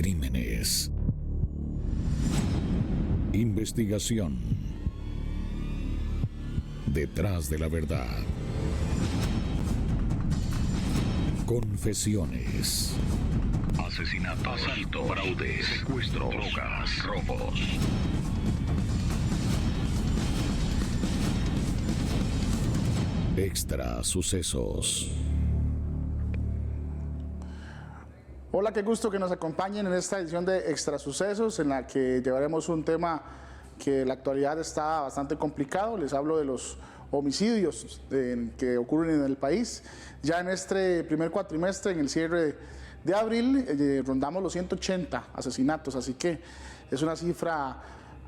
Crímenes. Investigación. Detrás de la verdad. Confesiones. Asesinato, asalto, fraudes, secuestros, drogas, robos. Extra sucesos. Hola, qué gusto que nos acompañen en esta edición de Extra Sucesos, en la que llevaremos un tema que en la actualidad está bastante complicado. Les hablo de los homicidios que ocurren en el país. Ya en este primer cuatrimestre, en el cierre de abril, rondamos los 180 asesinatos, así que es una cifra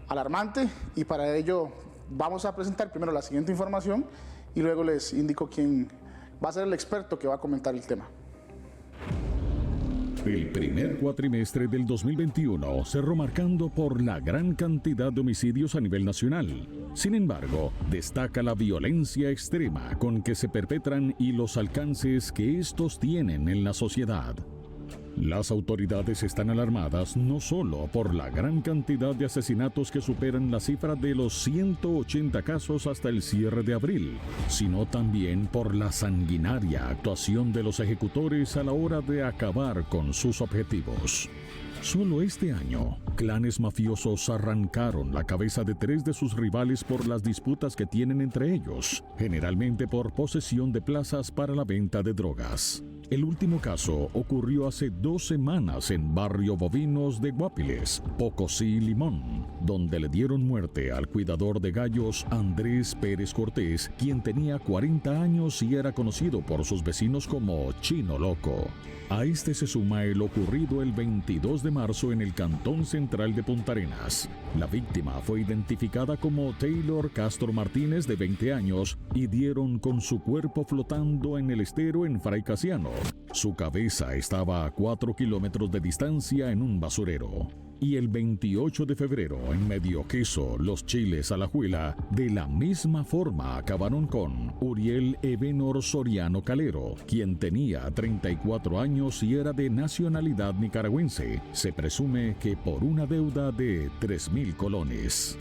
alarmante, y para ello vamos a presentar primero la siguiente información y luego les indico quién va a ser el experto que va a comentar el tema. El primer cuatrimestre del 2021 cerró marcando por la gran cantidad de homicidios a nivel nacional. Sin embargo, destaca la violencia extrema con que se perpetran y los alcances que estos tienen en la sociedad. Las autoridades están alarmadas no solo por la gran cantidad de asesinatos que superan la cifra de los 180 casos hasta el cierre de abril, sino también por la sanguinaria actuación de los ejecutores a la hora de acabar con sus objetivos. Solo este año, clanes mafiosos arrancaron la cabeza de 3 de sus rivales por las disputas que tienen entre ellos, generalmente por posesión de plazas para la venta de drogas. El último caso ocurrió hace 2 semanas en Barrio Bovinos de Guapiles, Pocosí, Limón, donde le dieron muerte al cuidador de gallos Andrés Pérez Cortés, quien tenía 40 años y era conocido por sus vecinos como Chino Loco. A este se suma el ocurrido el 22 de marzo en el Cantón Central de Punta Arenas. La víctima fue identificada como Taylor Castro Martínez, de 20 años, y dieron con su cuerpo flotando en el estero en Fray Casiano. Su cabeza estaba a 4 kilómetros de distancia en un basurero. Y el 28 de febrero, en Medio Queso, Los Chiles, Alajuela, de la misma forma acabaron con Uriel Ebenor Soriano Calero, quien tenía 34 años y era de nacionalidad nicaragüense. Se presume que por una deuda de 3.000 colones.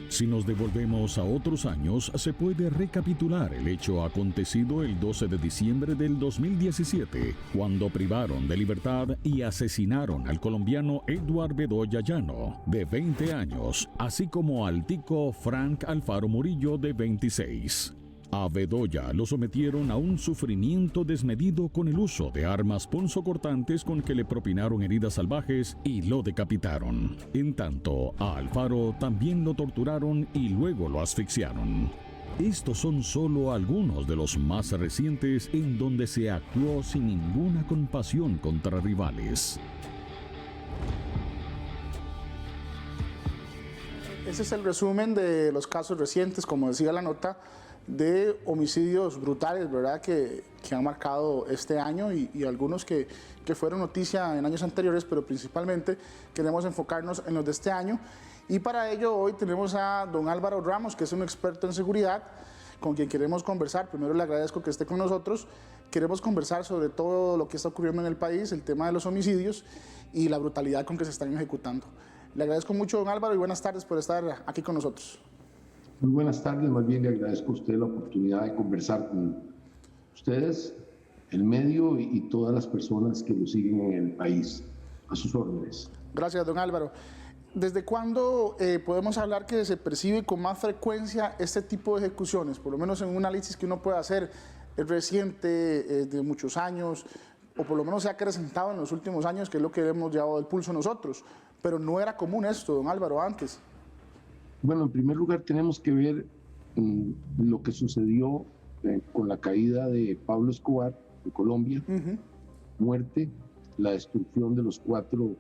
Si nos devolvemos a otros años, se puede recapitular el hecho acontecido el 12 de diciembre del 2017, cuando privaron de libertad y asesinaron al colombiano Edward Bedoya Llano, de 20 años, así como al tico Frank Alfaro Murillo, de 26. A Bedoya lo sometieron a un sufrimiento desmedido con el uso de armas punzocortantes con que le propinaron heridas salvajes y lo decapitaron. En tanto, a Alfaro también lo torturaron y luego lo asfixiaron. Estos son solo algunos de los más recientes en donde se actuó sin ninguna compasión contra rivales. Ese es el resumen de los casos recientes, como decía la nota, de homicidios brutales, ¿verdad?, que han marcado este año y algunos que fueron noticia en años anteriores, pero principalmente queremos enfocarnos en los de este año. Y para ello hoy tenemos a don Álvaro Ramos, que es un experto en seguridad, con quien queremos conversar. Primero le agradezco que esté con nosotros. Queremos conversar sobre todo lo que está ocurriendo en el país, el tema de los homicidios y la brutalidad con que se están ejecutando. Le agradezco mucho, don Álvaro, y buenas tardes por estar aquí con nosotros. Muy buenas tardes, más bien le agradezco a usted la oportunidad de conversar con ustedes, el medio y todas las personas que lo siguen en el país. A sus órdenes. Gracias, don Álvaro. ¿Desde cuándo podemos hablar que se percibe con más frecuencia este tipo de ejecuciones? Por lo menos en un análisis que uno puede hacer, es reciente, de muchos años, o por lo menos se ha acrecentado en los últimos años, que es lo que hemos llevado el pulso nosotros. Pero no era común esto, don Álvaro, antes. Bueno, en primer lugar tenemos que ver lo que sucedió con la caída de Pablo Escobar de Colombia, muerte, la destrucción de los 4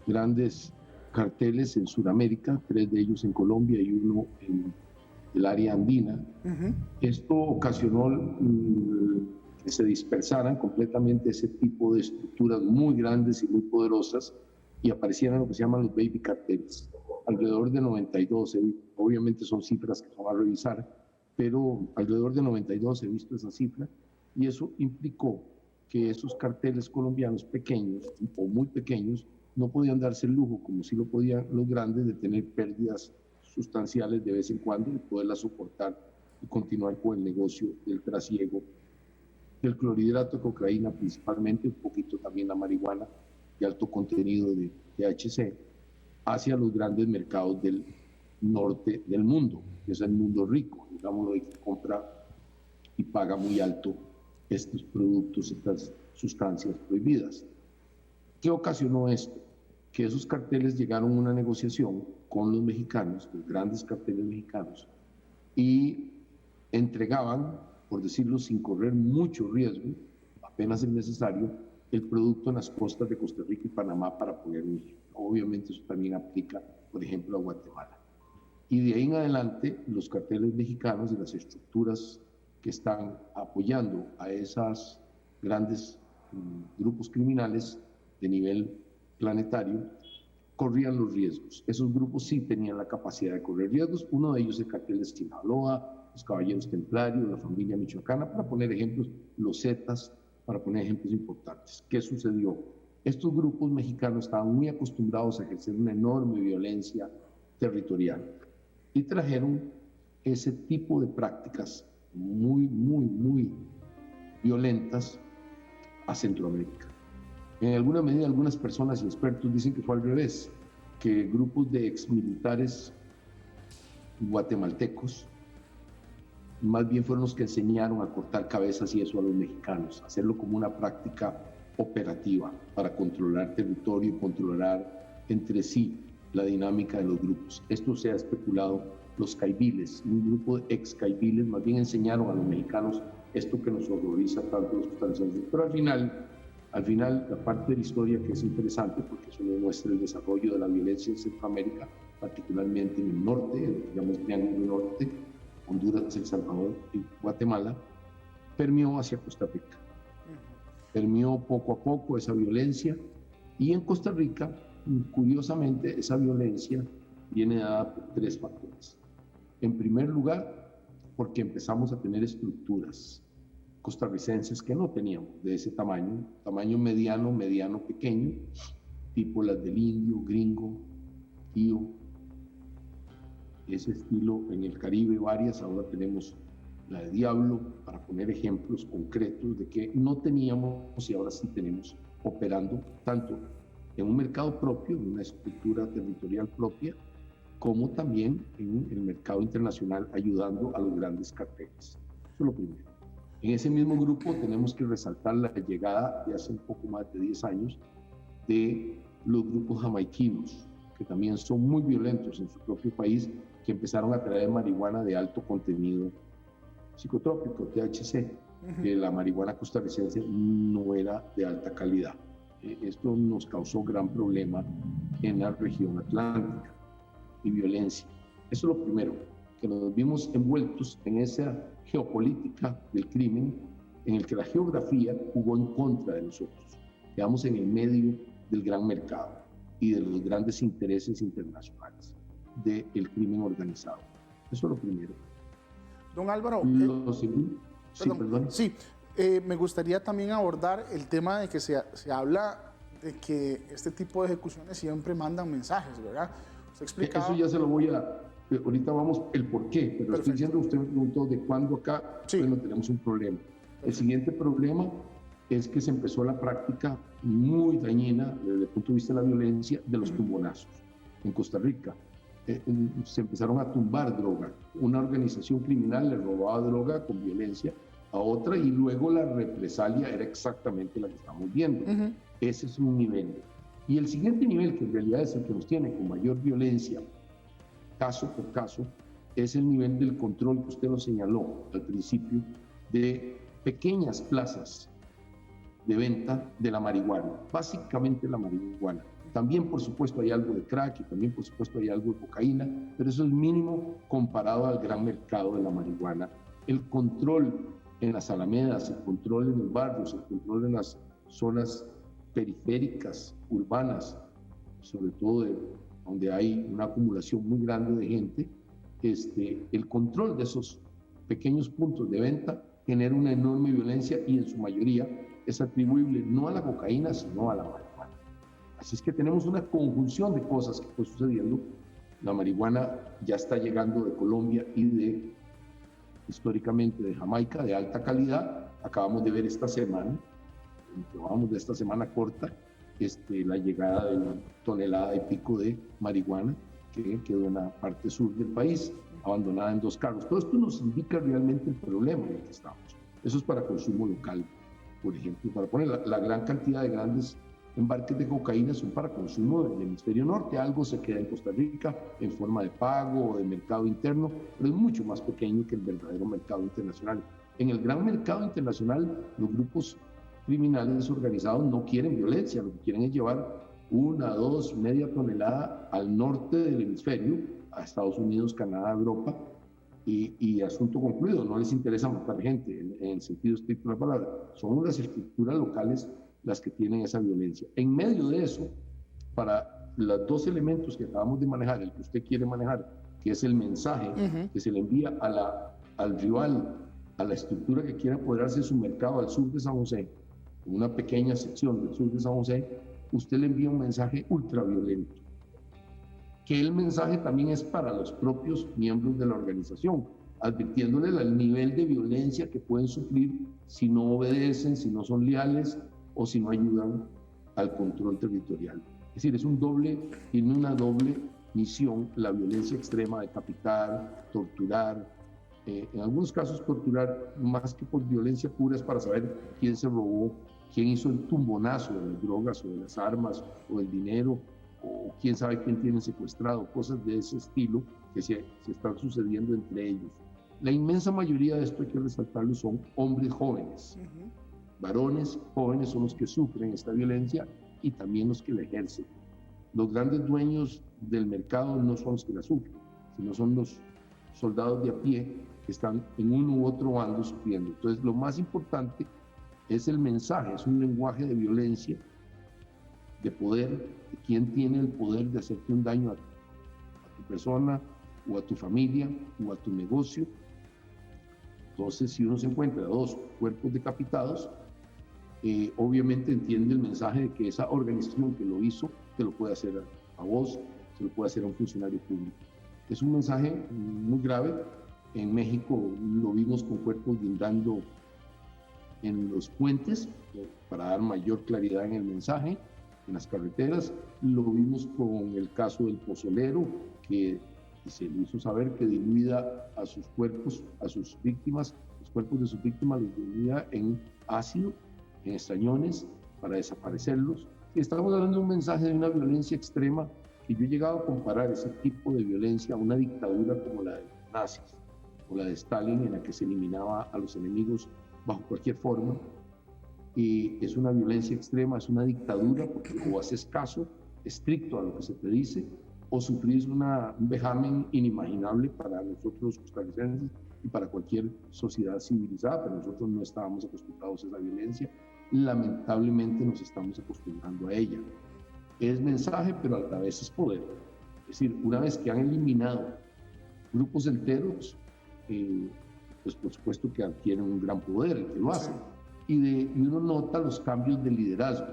grandes carteles en Sudamérica, 3 de ellos en Colombia y 1 en el área andina. Esto ocasionó que se dispersaran completamente ese tipo de estructuras muy grandes y muy poderosas y aparecieran lo que se llaman los baby carteles. Alrededor de 92, obviamente son cifras que se van a revisar, pero alrededor de 92 he visto esa cifra, y eso implicó que esos carteles colombianos pequeños o muy pequeños no podían darse el lujo, como sí lo podían los grandes, de tener pérdidas sustanciales de vez en cuando y poderlas soportar y continuar con el negocio del trasiego del clorhidrato de cocaína, principalmente, un poquito también la marihuana de alto contenido de THC, hacia los grandes mercados del norte del mundo, que es el mundo rico, digámoslo, que compra y paga muy alto estos productos, estas sustancias prohibidas. ¿Qué ocasionó esto? Que esos carteles llegaron a una negociación con los mexicanos, los grandes carteles mexicanos, y entregaban, por decirlo sin correr mucho riesgo, apenas es necesario, el producto en las costas de Costa Rica y Panamá, para poner un ejemplo. Obviamente eso también aplica, por ejemplo, a Guatemala. Y de ahí en adelante, los carteles mexicanos y las estructuras que están apoyando a esos grandes grupos criminales de nivel planetario, corrían los riesgos. Esos grupos sí tenían la capacidad de correr riesgos. Uno de ellos es el cartel de Sinaloa, los Caballeros Templarios, la familia michoacana, para poner ejemplos, los Zetas, para poner ejemplos importantes. ¿Qué sucedió? Estos grupos mexicanos estaban muy acostumbrados a ejercer una enorme violencia territorial y trajeron ese tipo de prácticas muy violentas a Centroamérica. En alguna medida, algunas personas y expertos dicen que fue al revés, que grupos de exmilitares guatemaltecos más bien fueron los que enseñaron a cortar cabezas y eso a los mexicanos, hacerlo como una práctica operativa para controlar territorio, controlar entre sí la dinámica de los grupos. Esto se ha especulado, los caibiles, un grupo de ex caibiles más bien enseñaron a los mexicanos esto que nos horroriza tanto los costarricenses. Pero al final, la parte de la historia que es interesante, porque eso nos muestra el desarrollo de la violencia en Centroamérica, particularmente en el norte, el que llamamos Triángulo Norte, Honduras, El Salvador y Guatemala, permeó hacia Costa Rica. Permeó poco a poco esa violencia, y en Costa Rica, curiosamente, esa violencia viene dada por tres factores. En primer lugar, porque empezamos a tener estructuras costarricenses que no teníamos de ese tamaño mediano, pequeño, tipo las del Indio, Gringo, Tío, ese estilo en el Caribe, varias. Ahora tenemos la de Diablo, para poner ejemplos concretos de que no teníamos y ahora sí tenemos operando tanto en un mercado propio, en una estructura territorial propia, como también en el mercado internacional, ayudando a los grandes carteles. Eso es lo primero. En ese mismo grupo tenemos que resaltar la llegada de hace un poco más de 10 años de los grupos jamaiquinos, que también son muy violentos en su propio país, que empezaron a traer marihuana de alto contenido psicotrópico, THC, que la marihuana costarricense no era de alta calidad. Esto nos causó gran problema en la región atlántica y violencia. Eso es lo primero, que nos vimos envueltos en esa geopolítica del crimen, en el que la geografía jugó en contra de nosotros. Quedamos en el medio del gran mercado y de los grandes intereses internacionales del crimen organizado. Eso es lo primero. Don Álvaro, me gustaría también abordar el tema de que se habla de que este tipo de ejecuciones siempre mandan mensajes, ¿verdad? Usted explicaba... Eso ya se lo voy a... Ahorita vamos el por qué, pero estoy diciendo, usted me preguntó de cuándo acá, bueno, tenemos un problema. El siguiente problema es que se empezó la práctica muy dañina desde el punto de vista de la violencia de los tumbonazos en Costa Rica. Se empezaron a tumbar droga. Una organización criminal le robaba droga con violencia a otra y luego la represalia era exactamente la que estamos viendo. Ese es un nivel. Y el siguiente nivel, que en realidad es el que nos tiene con mayor violencia, caso por caso, es el nivel del control que usted lo señaló al principio, de pequeñas plazas de venta de la marihuana, básicamente la marihuana. También, por supuesto, hay algo de crack y también, por supuesto, hay algo de cocaína, pero eso es mínimo comparado al gran mercado de la marihuana. El control en las alamedas, el control en los barrios, el control en las zonas periféricas, urbanas, sobre todo donde hay una acumulación muy grande de gente, el control de esos pequeños puntos de venta genera una enorme violencia y en su mayoría es atribuible no a la cocaína, sino a la marihuana. Así es que tenemos una conjunción de cosas que están sucediendo. La marihuana ya está llegando de Colombia y históricamente de Jamaica, de alta calidad. Acabamos de ver esta semana, llevamos de esta semana corta, la llegada de una tonelada y pico de marihuana que quedó en la parte sur del país, abandonada en 2 carros. Todo esto nos indica realmente el problema en el que estamos. Eso es para consumo local, por ejemplo. Para poner la gran cantidad de grandes embarques de cocaína son para consumo del hemisferio norte. Algo se queda en Costa Rica en forma de pago o de mercado interno, pero es mucho más pequeño que el verdadero mercado internacional. En el gran mercado internacional, los grupos criminales organizados no quieren violencia, lo que quieren es llevar 1, 2, media tonelada al norte del hemisferio, a Estados Unidos, Canadá, Europa, y asunto concluido. No les interesa matar gente en el sentido estricto de la palabra. Son las estructuras locales las que tienen esa violencia. En medio de eso, para los 2 elementos que acabamos de manejar, el que usted quiere manejar, que es el mensaje que se le envía al rival, a la estructura que quiere apoderarse de su mercado al sur de San José, una pequeña sección del sur de San José, usted le envía un mensaje ultraviolento. Que el mensaje también es para los propios miembros de la organización, advirtiéndoles el nivel de violencia que pueden sufrir si no obedecen, si no son leales o si no ayudan al control territorial. Es decir, tiene una doble misión: la violencia extrema, decapitar, torturar. En algunos casos torturar más que por violencia pura es para saber quién se robó, quién hizo el tumbonazo de las drogas o de las armas o del dinero, o quién sabe quién tiene secuestrado, cosas de ese estilo que se están sucediendo entre ellos. La inmensa mayoría de esto, hay que resaltarlo, son hombres jóvenes. Varones jóvenes son los que sufren esta violencia y también los que la ejercen. Los grandes dueños del mercado no son los que la sufren, sino son los soldados de a pie que están en uno u otro bando sufriendo. Entonces, lo más importante es el mensaje, es un lenguaje de violencia, de poder, de quién tiene el poder de hacerte un daño a tu persona o a tu familia o a tu negocio. Entonces, si uno se encuentra 2 cuerpos decapitados, obviamente entiende el mensaje de que esa organización que lo hizo te lo puede hacer a vos, se lo puede hacer a un funcionario público. Es un mensaje muy grave. En México lo vimos con cuerpos guindando en los puentes para dar mayor claridad en el mensaje, en las carreteras. Lo vimos con el caso del pozolero, que se le hizo saber que diluida a sus cuerpos, a sus víctimas, los cuerpos de sus víctimas los diluida en ácido, en estañones, para desaparecerlos. Y estamos hablando de un mensaje de una violencia extrema, que yo he llegado a comparar ese tipo de violencia a una dictadura como la de los nazis o la de Stalin, en la que se eliminaba a los enemigos bajo cualquier forma. Y es una violencia extrema, es una dictadura, porque o haces caso estricto a lo que se te dice, o sufrís un vejamen inimaginable para nosotros los costarricenses y para cualquier sociedad civilizada, pero nosotros no estábamos acostumbrados a esa violencia. Lamentablemente nos estamos acostumbrando a ella. Es mensaje, pero a la vez es poder. Es decir, una vez que han eliminado grupos enteros, pues por supuesto que adquieren un gran poder el que lo hace. Y uno nota los cambios de liderazgo.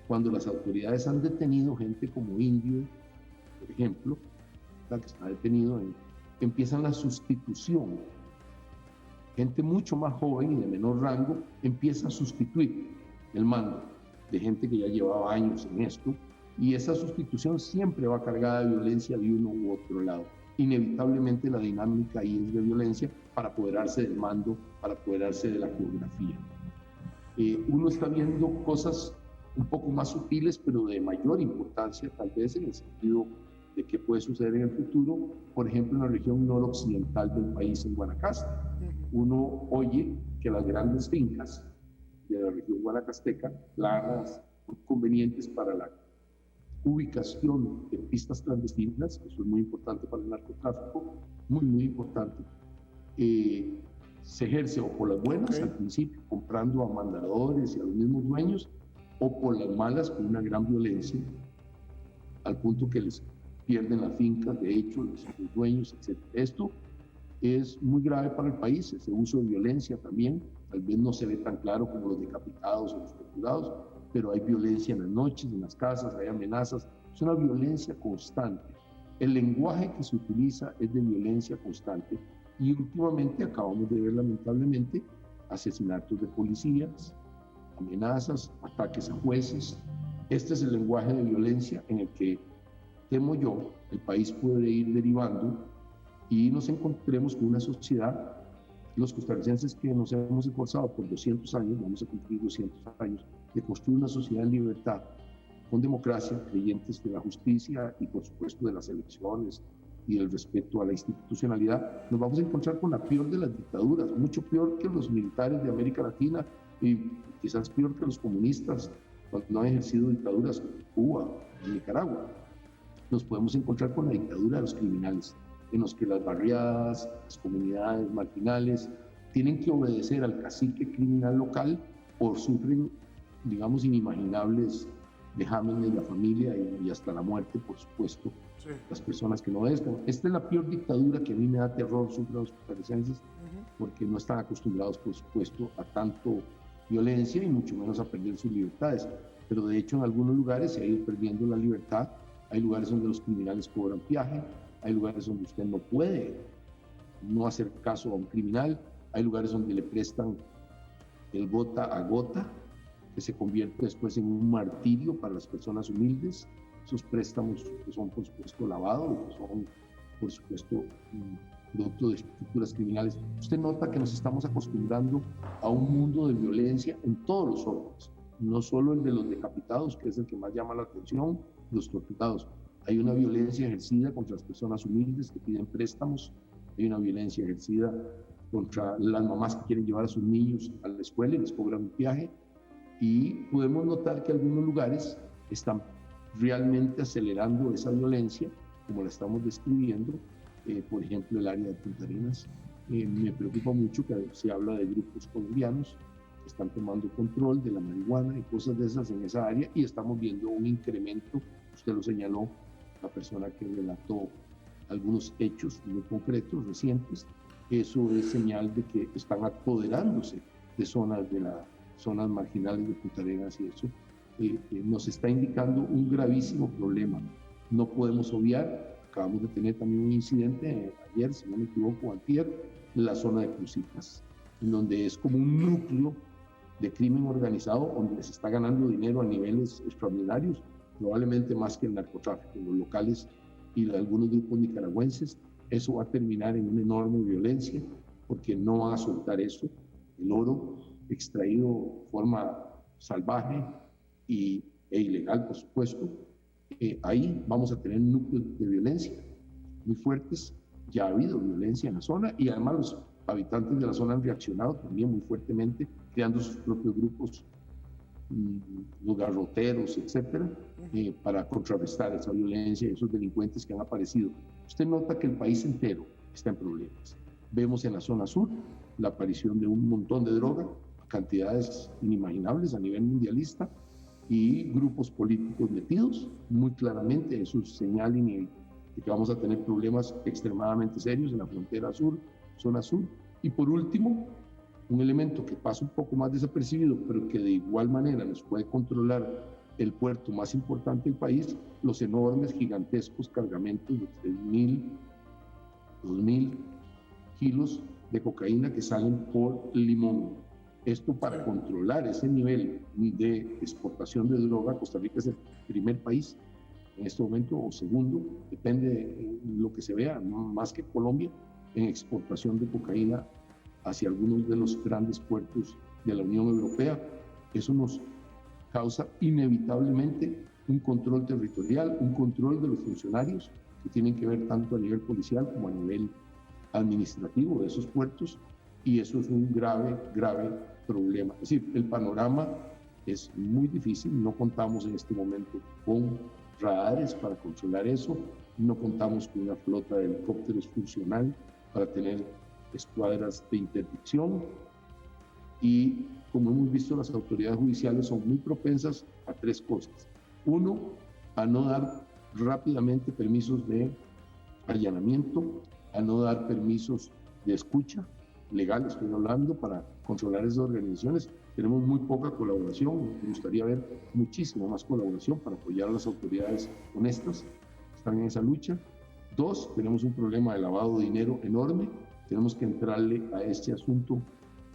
Cuando las autoridades han detenido gente como Indio, por ejemplo, la que está detenido, empiezan la sustitución. Gente mucho más joven y de menor rango empieza a sustituir el mando de gente que ya llevaba años en esto, y esa sustitución siempre va cargada de violencia de uno u otro lado. Inevitablemente la dinámica ahí es de violencia para apoderarse del mando, para apoderarse de la coreografía. Uno está viendo cosas un poco más sutiles, pero de mayor importancia, tal vez en el sentido de qué puede suceder en el futuro, por ejemplo, en la región noroccidental del país, en Guanacaste. Uno oye que las grandes fincas de la región guanacasteca, planas, convenientes para la ubicación de pistas clandestinas, eso es muy importante para el narcotráfico, muy, muy importante. Se ejerce o por las buenas, al principio, comprando a mandadores y a los mismos dueños, o por las malas, con una gran violencia, al punto que les pierden las fincas, de hecho, los dueños, etc. Esto es muy grave para el país, ese uso de violencia también, tal vez no se ve tan claro como los decapitados o los torturados, pero hay violencia en las noches, en las casas, hay amenazas, es una violencia constante. El lenguaje que se utiliza es de violencia constante y últimamente acabamos de ver lamentablemente asesinatos de policías, amenazas, ataques a jueces. Este es el lenguaje de violencia en el que, temo yo, el país puede ir derivando y nos encontremos con una sociedad, los costarricenses que nos hemos esforzado por 200 años, vamos a cumplir 200 años, de construir una sociedad en libertad, con democracia, creyentes de la justicia y por supuesto de las elecciones y del respeto a la institucionalidad, nos vamos a encontrar con la peor de las dictaduras, mucho peor que los militares de América Latina y quizás peor que los comunistas cuando han ejercido dictaduras como Cuba y Nicaragua. Nos podemos encontrar con la dictadura de los criminales, en los que las barriadas, las comunidades marginales tienen que obedecer al cacique criminal local o sufren, digamos, inimaginables vejámenes de la familia y hasta la muerte, por supuesto, sí, las personas que no obedezcan. Esta es la peor dictadura que a mí me da terror sobre los costarricenses, porque no están acostumbrados, por supuesto, a tanto violencia y mucho menos a perder sus libertades. Pero de hecho en algunos lugares se ha ido perdiendo la libertad. Hay lugares donde los criminales cobran peaje, hay lugares donde usted no puede no hacer caso a un criminal, hay lugares donde le prestan el gota a gota, que se convierte después en un martirio para las personas humildes. Esos préstamos que son, por supuesto, lavados, que son, por supuesto, producto de estructuras criminales. Usted nota que nos estamos acostumbrando a un mundo de violencia en todos los órdenes, no solo el de los decapitados, que es el que más llama la atención, los torturados. Hay una violencia ejercida contra las personas humildes que piden préstamos, hay una violencia ejercida contra las mamás que quieren llevar a sus niños a la escuela y les cobran un peaje. Y podemos notar que algunos lugares están realmente acelerando esa violencia, como la estamos describiendo, por ejemplo, el área de Punta Arenas. Me preocupa mucho que se habla de grupos colombianos que están tomando control de la marihuana y cosas de esas en esa área, y estamos viendo un incremento, usted lo señaló, la persona que relató algunos hechos muy concretos, recientes. Eso es señal de que están apoderándose de zonas marginales de Punta Arenas, y eso nos está indicando un gravísimo problema. No podemos obviar, acabamos de tener también un incidente ayer, si no me equivoco, antier, en la zona de Cruzitas, en donde es como un núcleo de crimen organizado, donde se está ganando dinero a niveles extraordinarios, probablemente más que el narcotráfico, los locales y algunos grupos nicaragüenses. Eso va a terminar en una enorme violencia, porque no van a soltar eso, el oro extraído de forma salvaje e ilegal, por supuesto. Ahí vamos a tener núcleos de violencia muy fuertes. Ya ha habido violencia en la zona y además los habitantes de la zona han reaccionado también muy fuertemente, creando sus propios grupos, los garroteros, etcétera, para contrarrestar esa violencia y esos delincuentes que han aparecido. Usted nota que el país entero está en problemas. Vemos en la zona sur la aparición de un montón de droga, cantidades inimaginables a nivel mundialista, y grupos políticos metidos muy claramente. Eso es señal de que vamos a tener problemas extremadamente serios en la frontera sur, zona sur. Y por último, un elemento que pasa un poco más desapercibido, pero que de igual manera nos puede controlar el puerto más importante del país, los enormes, gigantescos cargamentos de 3.000, 2.000 kilos de cocaína que salen por Limón. Esto para controlar ese nivel de exportación de droga. Costa Rica es el primer país en este momento, o segundo, depende de lo que se vea, ¿no? Más que Colombia, en exportación de cocaína hacia algunos de los grandes puertos de la Unión Europea. Eso nos causa inevitablemente un control territorial, un control de los funcionarios que tienen que ver tanto a nivel policial como a nivel administrativo de esos puertos, y eso es un grave problema. Es decir, el panorama es muy difícil. No contamos en este momento con radares para controlar eso, no contamos con una flota de helicópteros funcional para tener escuadras de interdicción, y como hemos visto, las autoridades judiciales son muy propensas a tres cosas. Uno, a no dar rápidamente permisos de allanamiento, a no dar permisos de escucha, legal estoy hablando, para controlar esas organizaciones. Tenemos muy poca colaboración, me gustaría ver muchísima más colaboración para apoyar a las autoridades honestas que están en esa lucha. 2, tenemos un problema de lavado de dinero enorme, tenemos que entrarle a este asunto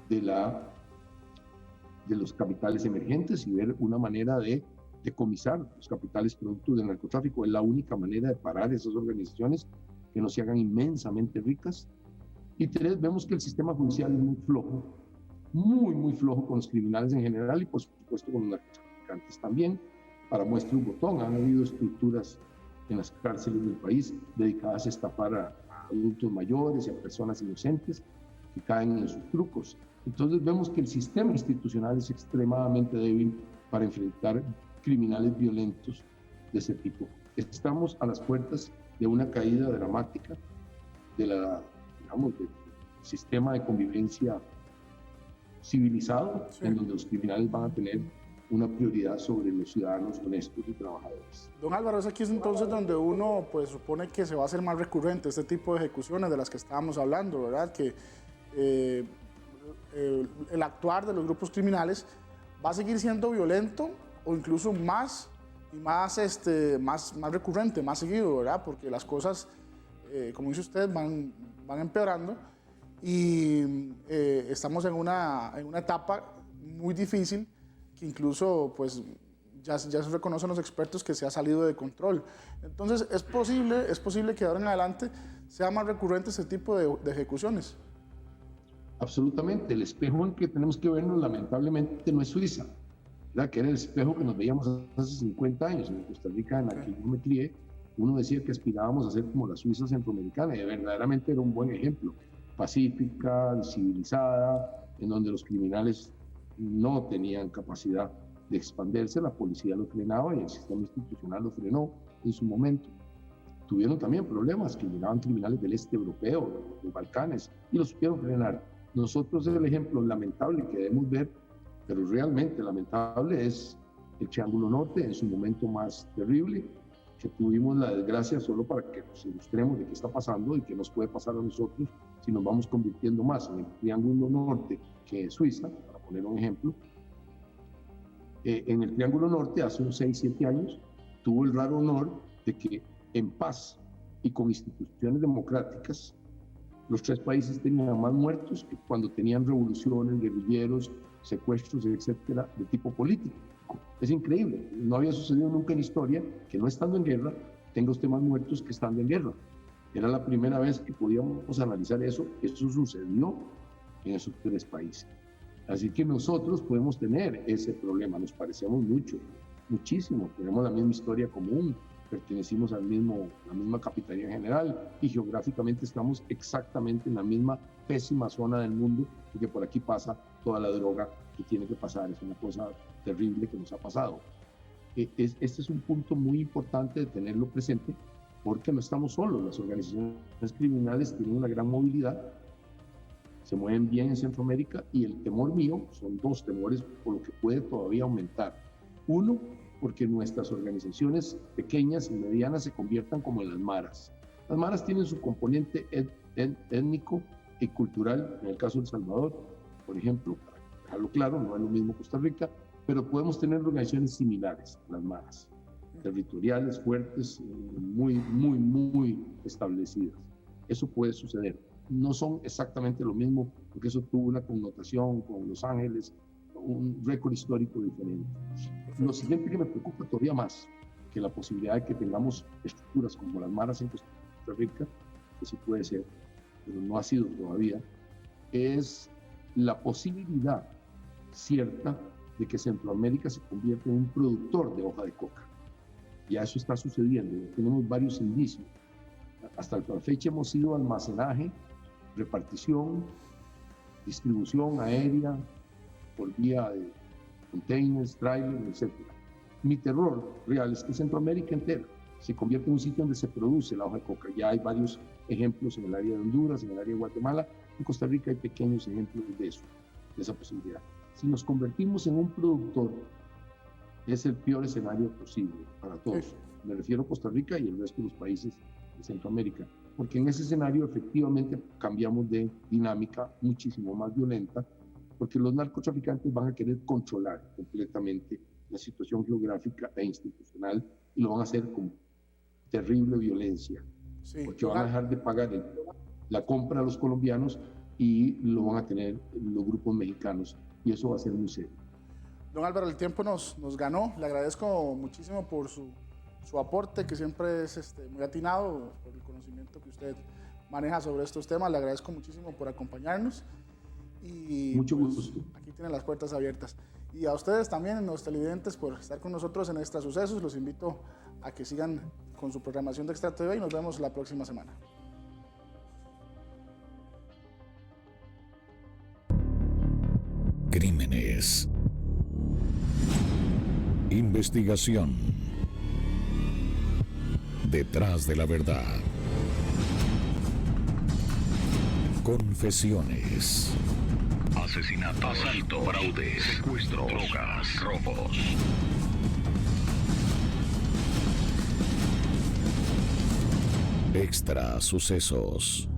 de los capitales emergentes y ver una manera de decomisar los capitales producto del narcotráfico. Es la única manera de parar esas organizaciones que no se hagan inmensamente ricas. Y 3, vemos que el sistema judicial es muy flojo, muy flojo con los criminales en general y por supuesto con los narcotraficantes también. Para muestra un botón, han habido estructuras en las cárceles del país dedicadas a estafar a adultos mayores y a personas inocentes que caen en sus trucos. Entonces vemos que el sistema institucional es extremadamente débil para enfrentar criminales violentos de ese tipo. Estamos a las puertas de una caída dramática del sistema de convivencia civilizado, en donde los criminales van a tener una prioridad sobre los ciudadanos honestos y trabajadores. Don Álvaro, es aquí entonces donde uno pues supone que se va a hacer más recurrente este tipo de ejecuciones de las que estábamos hablando, ¿verdad? Que el actuar de los grupos criminales va a seguir siendo violento o incluso más recurrente, más seguido, ¿verdad? Porque las cosas, como dice usted, van empeorando y estamos en una etapa muy difícil que incluso pues ya se reconocen los expertos que se ha salido de control. Entonces es posible que de ahora en adelante sea más recurrente este tipo de ejecuciones. Absolutamente. El espejo en que tenemos que vernos lamentablemente no es Suiza, ¿verdad? Que era el espejo que nos veíamos hace 50 años en Costa Rica, en la que yo me crié. Uno decía que aspirábamos a ser como la Suiza centroamericana y verdaderamente era un buen ejemplo. Pacífica, civilizada, en donde los criminales no tenían capacidad de expandirse, la policía lo frenaba y el sistema institucional lo frenó en su momento. Tuvieron también problemas, que llegaban criminales del este europeo, de los Balcanes, y lo supieron frenar. Nosotros el ejemplo lamentable que debemos ver, pero realmente lamentable, es el Triángulo Norte en su momento más terrible, que tuvimos la desgracia, solo para que nos ilustremos de qué está pasando y qué nos puede pasar a nosotros si nos vamos convirtiendo más en el Triángulo Norte que en Suiza, para poner un ejemplo. En el Triángulo Norte, hace unos 6, 7 años, tuvo el raro honor de que en paz y con instituciones democráticas, los 3 países tenían más muertos que cuando tenían revoluciones, guerrilleros, secuestros, etcétera, de tipo político. Es increíble, no había sucedido nunca en historia que no estando en guerra tenga usted más muertos que estando en guerra. Era la primera vez que podíamos analizar eso. Eso sucedió en esos 3 países. Así que nosotros podemos tener ese problema, nos parecemos mucho, muchísimo, tenemos la misma historia común, pertenecimos la misma capitanía general y geográficamente estamos exactamente en la misma pésima zona del mundo, porque por aquí pasa toda la droga que tiene que pasar. Es una cosa terrible que nos ha pasado. Este es un punto muy importante de tenerlo presente, porque no estamos solos. Las organizaciones criminales tienen una gran movilidad, se mueven bien en Centroamérica, y el temor mío, son 2 temores por lo que puede todavía aumentar. Uno, porque nuestras organizaciones pequeñas y medianas se conviertan como en las maras. Las maras tienen su componente étnico y cultural, en el caso de El Salvador, por ejemplo, para dejarlo claro, no es lo mismo Costa Rica, pero podemos tener organizaciones similares, las maras, territoriales, fuertes, muy establecidas. Eso puede suceder. No son exactamente lo mismo, porque eso tuvo una connotación con Los Ángeles, un récord histórico diferente. Lo siguiente que me preocupa todavía más que la posibilidad de que tengamos estructuras como las maras en Costa Rica, que sí puede ser, pero no ha sido todavía, es la posibilidad cierta de que Centroamérica se convierta en un productor de hoja de coca. Ya eso está sucediendo, tenemos varios indicios. Hasta la fecha hemos sido almacenaje, repartición, distribución aérea, por vía de containers, trailers, etc. Mi terror real es que Centroamérica entera se convierte en un sitio donde se produce la hoja de coca. Ya hay varios ejemplos en el área de Honduras, en el área de Guatemala. En Costa Rica hay pequeños ejemplos de eso, de esa posibilidad. Si nos convertimos en un productor, es el peor escenario posible para todos. Me refiero a Costa Rica y el resto de los países de Centroamérica. porque en ese escenario efectivamente cambiamos de dinámica muchísimo más violenta, porque los narcotraficantes van a querer controlar completamente la situación geográfica e institucional y lo van a hacer con terrible violencia, Sí. porque van a dejar de pagar la compra a los colombianos y lo van a tener los grupos mexicanos, y eso va a ser muy serio. Don Álvaro, el tiempo nos ganó. Le agradezco muchísimo por su aporte, que siempre es muy atinado, por el conocimiento que usted maneja sobre estos temas. Le agradezco muchísimo por acompañarnos. Y mucho gusto. Aquí tienen las puertas abiertas. Y a ustedes también, los televidentes, por estar con nosotros en Extra Sucesos. Los invito a que sigan con su programación de Extra TV y nos vemos la próxima semana. Crímenes. Investigación. Detrás de la verdad. Confesiones. Asesinatos, asaltos, fraudes, secuestros, drogas, robos. Extra Sucesos.